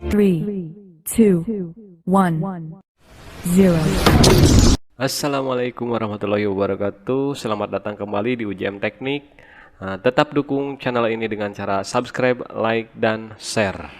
3, 2, 1, 0. Assalamualaikum warahmatullahi wabarakatuh. Selamat datang kembali di UJM Teknik. Tetap dukung channel ini dengan cara subscribe, like, dan share.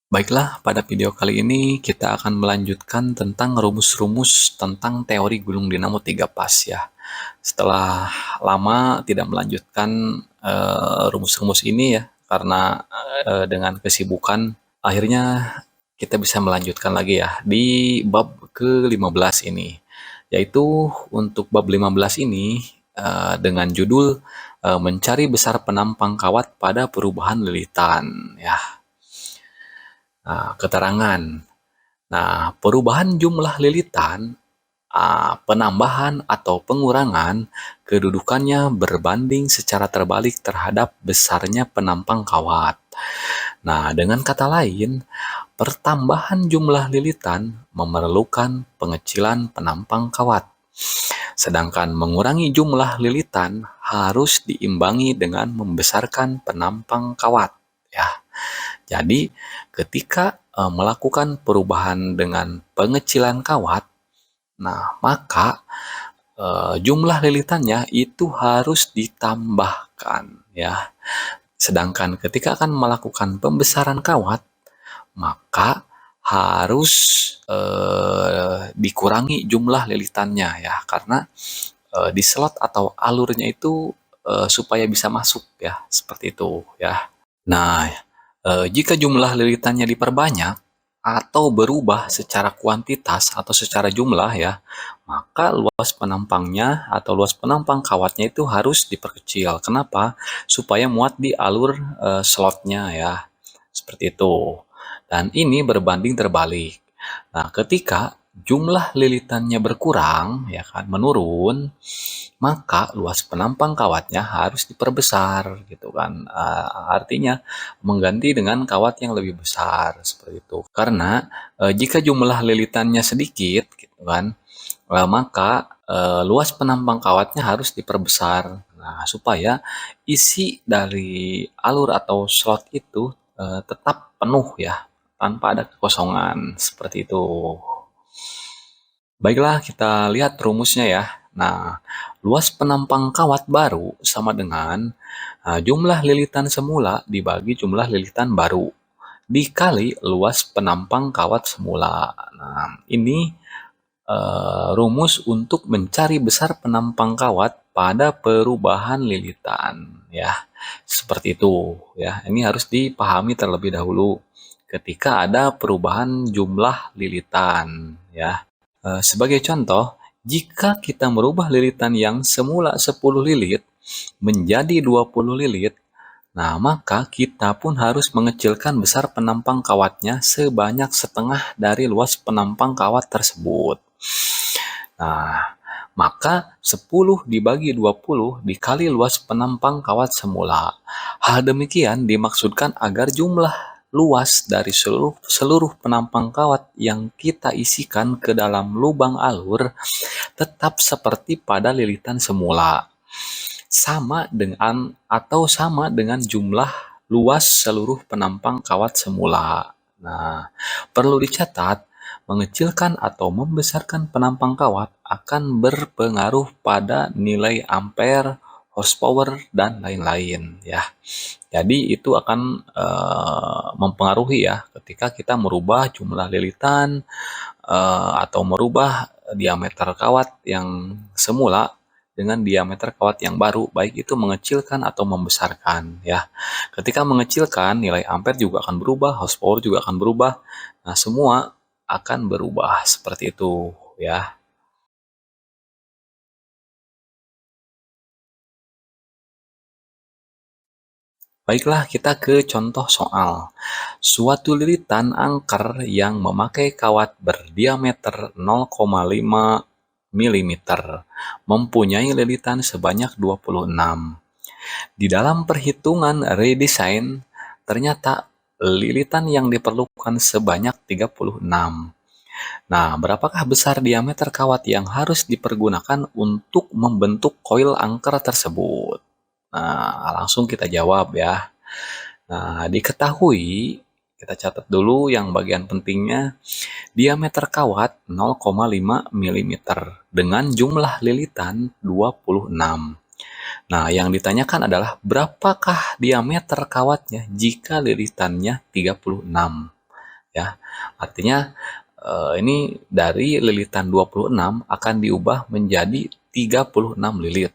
Baiklah, pada video kali ini kita akan melanjutkan tentang rumus-rumus tentang teori gulung dinamo 3 pas ya. Setelah lama tidak melanjutkan rumus-rumus ini ya, karena dengan kesibukan, akhirnya kita bisa melanjutkan lagi ya di bab ke-15 ini. Yaitu untuk bab 15 ini dengan judul mencari besar penampang kawat pada perubahan lilitan ya. Keterangan. Nah, perubahan jumlah lilitan, penambahan atau pengurangan, kedudukannya berbanding secara terbalik terhadap besarnya penampang kawat. Nah, dengan kata lain, pertambahan jumlah lilitan memerlukan pengecilan penampang kawat. Sedangkan mengurangi jumlah lilitan harus diimbangi dengan membesarkan penampang kawat. Ya. Jadi, ketika melakukan perubahan dengan pengecilan kawat, nah maka jumlah lilitannya itu harus ditambahkan ya. Sedangkan ketika akan melakukan pembesaran kawat, maka harus dikurangi jumlah lilitannya ya, karena di slot atau alurnya itu supaya bisa masuk ya, seperti itu ya. Nah, jika jumlah lilitannya diperbanyak atau berubah secara kuantitas atau secara jumlah ya, maka luas penampangnya atau luas penampang kawatnya itu harus diperkecil. Kenapa? Supaya muat di alur slotnya ya, seperti itu. Dan ini berbanding terbalik. Nah, ketika jumlah lilitannya berkurang, ya kan, menurun, maka luas penampang kawatnya harus diperbesar, gitu kan. Artinya mengganti dengan kawat yang lebih besar, seperti itu. Karena jika jumlah lilitannya sedikit, gitu kan, maka luas penampang kawatnya harus diperbesar. Nah, supaya isi dari alur atau slot itu tetap penuh ya, tanpa ada kekosongan, seperti itu. Baiklah, kita lihat rumusnya ya. Nah, luas penampang kawat baru sama dengan jumlah lilitan semula dibagi jumlah lilitan baru dikali luas penampang kawat semula. Nah, ini rumus untuk mencari besar penampang kawat pada perubahan lilitan ya. Seperti itu ya. Ini harus dipahami terlebih dahulu ketika ada perubahan jumlah lilitan ya. Sebagai contoh, jika kita merubah lilitan yang semula 10 lilit menjadi 20 lilit, nah maka kita pun harus mengecilkan besar penampang kawatnya sebanyak setengah dari luas penampang kawat tersebut. Nah, maka 10 dibagi 20 dikali luas penampang kawat semula. Hal demikian dimaksudkan agar jumlah luas dari seluruh penampang kawat yang kita isikan ke dalam lubang alur tetap seperti pada lilitan semula. Sama dengan jumlah luas seluruh penampang kawat semula. Nah, perlu dicatat, mengecilkan atau membesarkan penampang kawat akan berpengaruh pada nilai ampere, horsepower, dan lain-lain ya. Jadi itu akan mempengaruhi ya ketika kita merubah jumlah lilitan atau merubah diameter kawat yang semula dengan diameter kawat yang baru, baik itu mengecilkan atau membesarkan ya. Ketika mengecilkan, nilai ampere juga akan berubah, horsepower juga akan berubah. Nah, semua akan berubah seperti itu ya. Baiklah, kita ke contoh soal. Suatu lilitan angker yang memakai kawat berdiameter 0,5 mm mempunyai lilitan sebanyak 26. Di dalam perhitungan redesign, ternyata lilitan yang diperlukan sebanyak 36. Nah, berapakah besar diameter kawat yang harus dipergunakan untuk membentuk koil angker tersebut? Nah, langsung kita jawab ya. Nah, diketahui, kita catat dulu yang bagian pentingnya, diameter kawat 0,5 mm dengan jumlah lilitan 26. Nah, yang ditanyakan adalah berapakah diameter kawatnya jika lilitannya 36, ya. Artinya ini dari lilitan 26 akan diubah menjadi 36 lilit.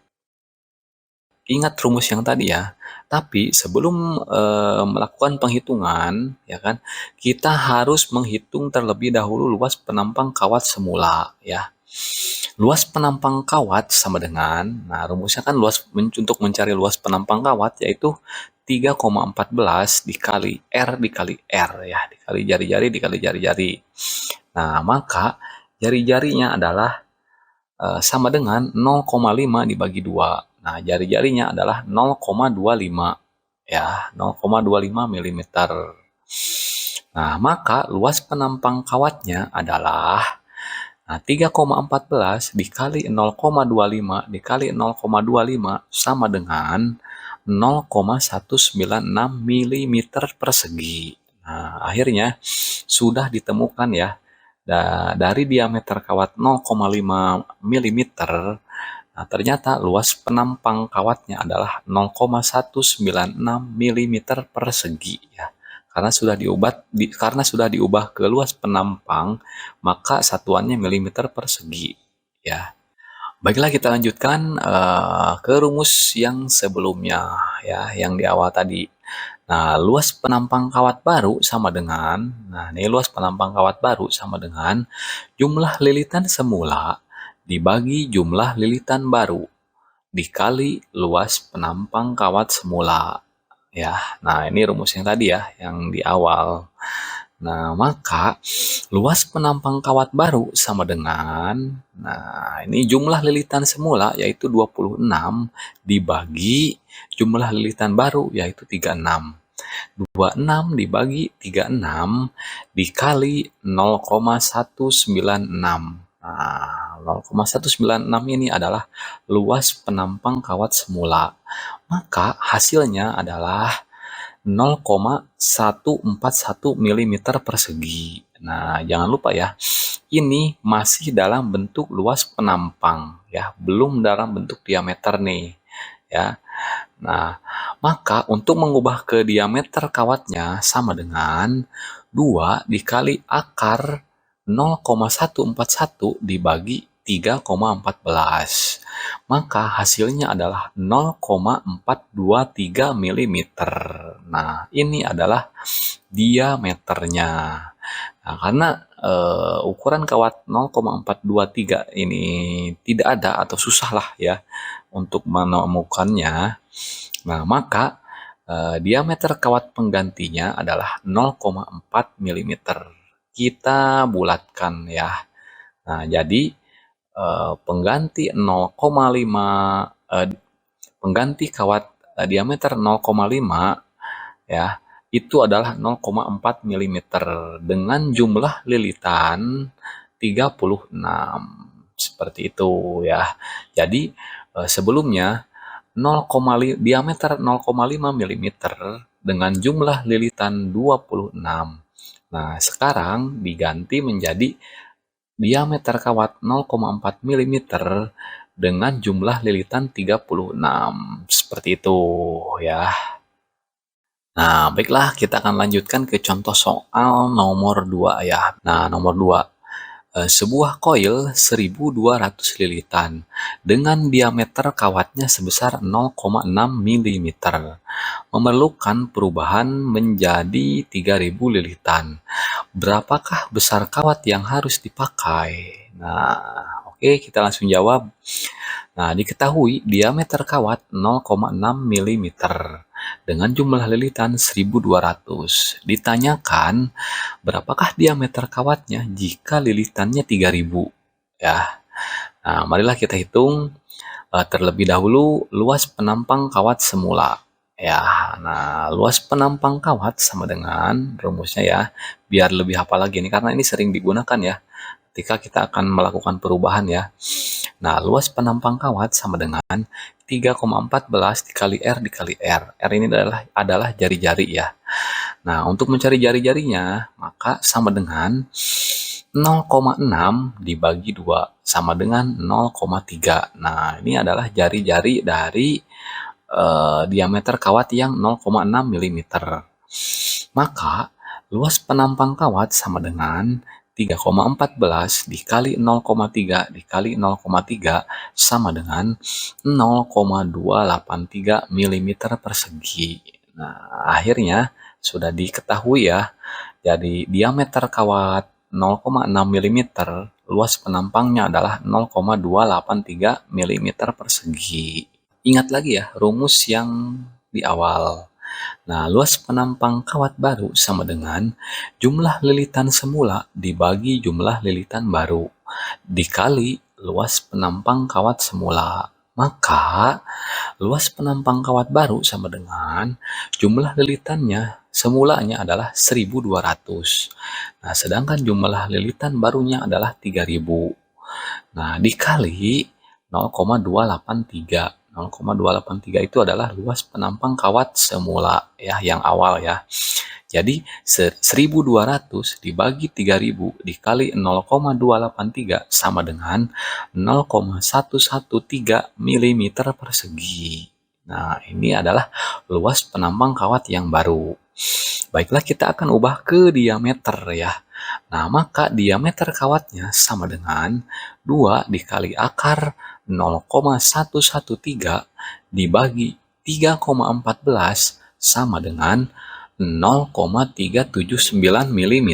Ingat rumus yang tadi ya. Tapi sebelum melakukan penghitungan, ya kan, kita harus menghitung terlebih dahulu luas penampang kawat semula, ya. Luas penampang kawat sama dengan, nah rumusnya kan untuk mencari luas penampang kawat yaitu 3,14 dikali R dikali R ya, dikali jari-jari dikali jari-jari. Nah, maka jari-jarinya adalah sama dengan 0,5 dibagi 2. Nah, jari-jarinya adalah 0,25 ya, 0,25 mm. Nah, maka luas penampang kawatnya adalah 3,14 dikali 0,25 dikali 0,25 sama dengan 0,196 mm persegi. Nah, akhirnya sudah ditemukan ya, dari diameter kawat 0,5 mm, nah ternyata luas penampang kawatnya adalah 0,196 mm persegi ya. Karena sudah diubah ke luas penampang, maka satuannya milimeter persegi ya. Baiklah, kita lanjutkan ke rumus yang sebelumnya ya, yang di awal tadi. Nah, luas penampang kawat baru sama dengan, nah ini luas penampang kawat baru sama dengan jumlah lilitan semula dibagi jumlah lilitan baru dikali luas penampang kawat semula. Ya, nah ini rumus yang tadi ya, yang di awal. Nah, maka luas penampang kawat baru sama dengan, nah ini jumlah lilitan semula yaitu 26 dibagi jumlah lilitan baru yaitu 36. 26 dibagi 36 dikali 0,196. Nah, 0,196 ini adalah luas penampang kawat semula. Maka hasilnya adalah 0,141 mm persegi. Nah, jangan lupa ya, ini masih dalam bentuk luas penampang ya, belum dalam bentuk diameter nih ya. Nah, maka untuk mengubah ke diameter kawatnya sama dengan 2 dikali akar 0,141 dibagi 3,14. Maka hasilnya adalah 0,423 mm. Nah, ini adalah diameternya. Nah, karena ukuran kawat 0,423 ini tidak ada atau susah lah ya untuk menemukannya. Nah, maka diameter kawat penggantinya adalah 0,4 mm. Kita bulatkan ya. Nah, jadi pengganti 0,5 pengganti kawat diameter 0,5 ya, itu adalah 0,4 mm dengan jumlah lilitan 36. Seperti itu ya. Jadi sebelumnya diameter 0,5 mm dengan jumlah lilitan 26. Nah, sekarang diganti menjadi diameter kawat 0,4 mm dengan jumlah lilitan 36. Seperti itu ya. Nah, baiklah, kita akan lanjutkan ke contoh soal nomor 2 ya. Nah, nomor 2. Sebuah koil 1200 lilitan dengan diameter kawatnya sebesar 0,6 mm memerlukan perubahan menjadi 3000 lilitan. Berapakah besar kawat yang harus dipakai? Nah, oke, kita langsung jawab. Nah, diketahui diameter kawat 0,6 mm dengan jumlah lilitan 1200. Ditanyakan berapakah diameter kawatnya jika lilitannya 3000 ya. Nah, marilah kita hitung terlebih dahulu luas penampang kawat semula. Ya, nah luas penampang kawat sama dengan rumusnya ya, biar lebih hafal lagi nih karena ini sering digunakan ya ketika kita akan melakukan perubahan ya. Nah, luas penampang kawat sama dengan 3,14 dikali R dikali R. R ini adalah jari-jari ya. Nah, untuk mencari jari-jarinya, maka sama dengan 0,6 dibagi 2 sama dengan 0,3. Nah, ini adalah jari-jari dari diameter kawat yang 0,6 mm. Maka, luas penampang kawat sama dengan 3,14 dikali 0,3 dikali 0,3 sama dengan 0,283 mm persegi. Nah, akhirnya sudah diketahui ya. Jadi diameter kawat 0,6 mm, luas penampangnya adalah 0,283 mm persegi. Ingat lagi ya rumus yang di awal. Nah, luas penampang kawat baru sama dengan jumlah lilitan semula dibagi jumlah lilitan baru dikali luas penampang kawat semula. Maka, luas penampang kawat baru sama dengan jumlah lilitannya semulanya adalah 1.200. Nah, sedangkan jumlah lilitan barunya adalah 3.000. Nah, dikali 0,283. 0,283 itu adalah luas penampang kawat semula ya, yang awal ya. Jadi 1.200 dibagi 3.000 dikali 0,283 sama dengan 0,113 mm persegi. Nah, ini adalah luas penampang kawat yang baru. Baiklah, kita akan ubah ke diameter ya. Nah, maka diameter kawatnya sama dengan 2 dikali akar 0,113 dibagi 3,14 sama dengan 0,379 mm.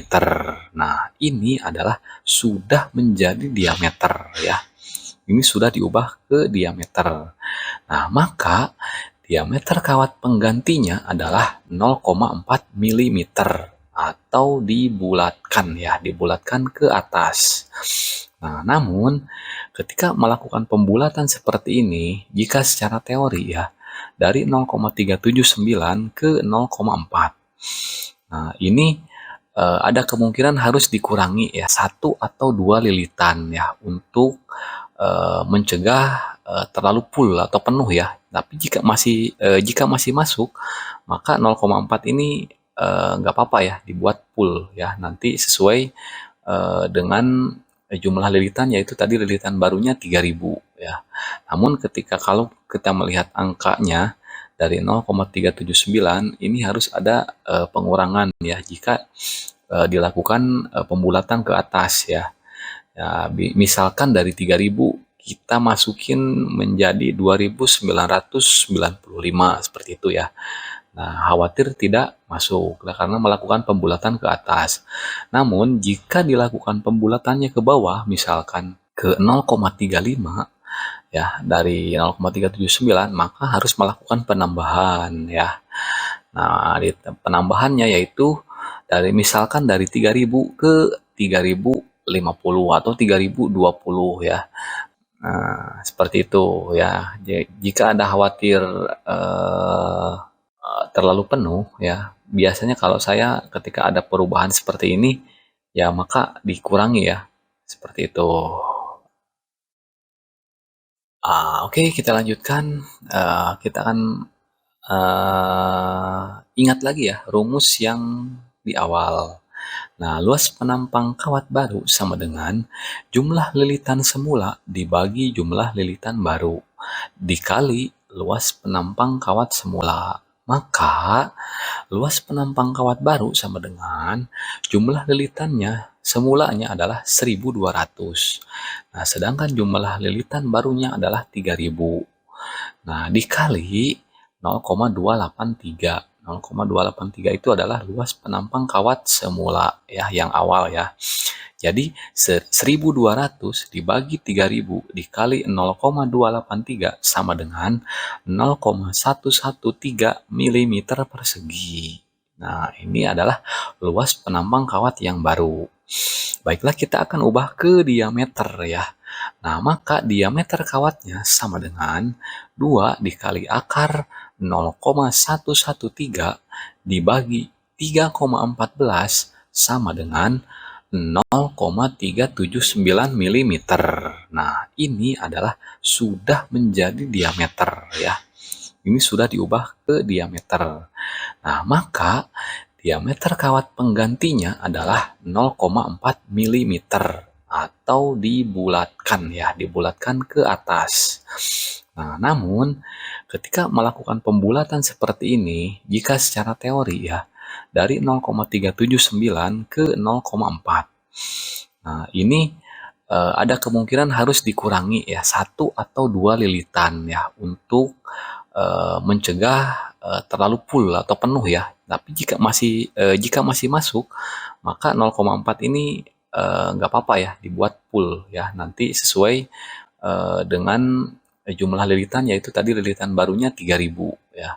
Nah, ini adalah sudah menjadi diameter ya. Ini sudah diubah ke diameter. Nah, maka diameter kawat penggantinya adalah 0,4 mm atau dibulatkan ya, dibulatkan ke atas. Nah, namun ketika melakukan pembulatan seperti ini, jika secara teori ya, dari 0,379 ke 0,4. Nah, ini ada kemungkinan harus dikurangi ya, 1 atau 2 lilitan ya, untuk mencegah terlalu full atau penuh ya. Tapi jika masih masuk, maka 0,4 ini nggak apa-apa ya, dibuat full ya. Nanti sesuai dengan jumlah lilitan, yaitu tadi lilitan barunya 3.000 ya. Namun kalau kita melihat angkanya dari 0,379, ini harus ada pengurangan ya jika dilakukan pembulatan ke atas ya. Ya, misalkan dari 3.000 kita masukin menjadi 2.995 seperti itu ya. Nah, khawatir tidak masuk karena melakukan pembulatan ke atas. Namun, jika dilakukan pembulatannya ke bawah, misalkan ke 0,35 ya, dari 0,379, maka harus melakukan penambahan ya. Nah, penambahannya yaitu misalkan dari 3.000 ke 3.050 atau 3.020 ya. Nah, seperti itu ya. Jika ada khawatir terlalu penuh ya, biasanya kalau saya ketika ada perubahan seperti ini ya, maka dikurangi ya, seperti itu. Oke, kita lanjutkan. Kita akan ingat lagi ya rumus yang di awal. Nah, luas penampang kawat baru sama dengan jumlah lilitan semula dibagi jumlah lilitan baru dikali luas penampang kawat semula. Maka, luas penampang kawat baru sama dengan jumlah lilitannya semulanya adalah 1.200. Nah, sedangkan jumlah lilitan barunya adalah 3.000. Nah, dikali 0,283. 0,283 itu adalah luas penampang kawat semula ya, yang awal ya. Jadi 1.200 dibagi 3.000 dikali 0,283 sama dengan 0,113 mm persegi. Nah, ini adalah luas penampang kawat yang baru. Baiklah, kita akan ubah ke diameter ya. Nah, maka diameter kawatnya sama dengan 2 dikali akar 0,113 dibagi 3,14 sama dengan 0,379 mm. Nah, ini adalah sudah menjadi diameter ya. Ini sudah diubah ke diameter. Nah, maka diameter kawat penggantinya adalah 0,4 mm atau dibulatkan ya, dibulatkan ke atas. Nah, namun ketika melakukan pembulatan seperti ini, jika secara teori ya, dari 0,379 ke 0,4. Nah, ini ada kemungkinan harus dikurangi ya, satu atau dua lilitan ya, untuk mencegah terlalu full atau penuh ya. Tapi jika masih masuk, maka 0,4 ini nggak apa-apa ya, dibuat full ya. Nanti sesuai dengan jumlah lilitan, yaitu tadi lilitan barunya 3000 ya.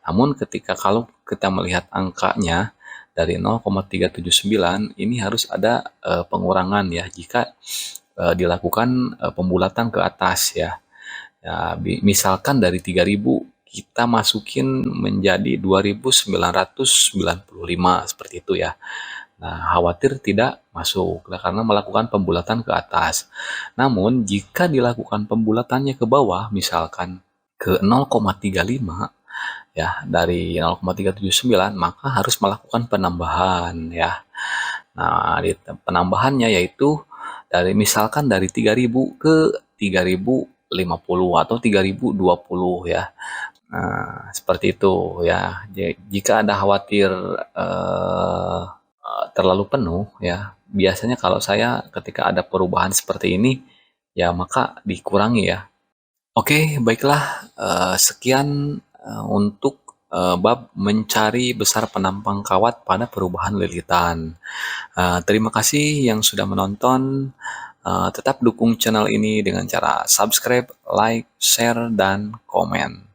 Namun kalau kita melihat angkanya dari 0,379, ini harus ada pengurangan ya jika dilakukan pembulatan ke atas ya. Ya, misalkan dari 3000 kita masukin menjadi 2995 seperti itu ya. Nah, khawatir tidak masuk karena melakukan pembulatan ke atas. Namun, jika dilakukan pembulatannya ke bawah, misalkan ke 0,35 ya, dari 0,379, maka harus melakukan penambahan ya. Nah, penambahannya yaitu misalkan dari 3000 ke 3050 atau 3020 ya. Nah, seperti itu ya. Jika ada khawatir terlalu penuh ya, biasanya kalau saya ketika ada perubahan seperti ini ya, maka dikurangi ya. Oke, baiklah, sekian untuk bab mencari besar penampang kawat pada perubahan lilitan. Terima kasih yang sudah menonton. Tetap dukung channel ini dengan cara subscribe, like, share, dan komen.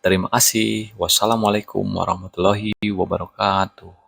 Terima kasih. Wassalamualaikum warahmatullahi wabarakatuh.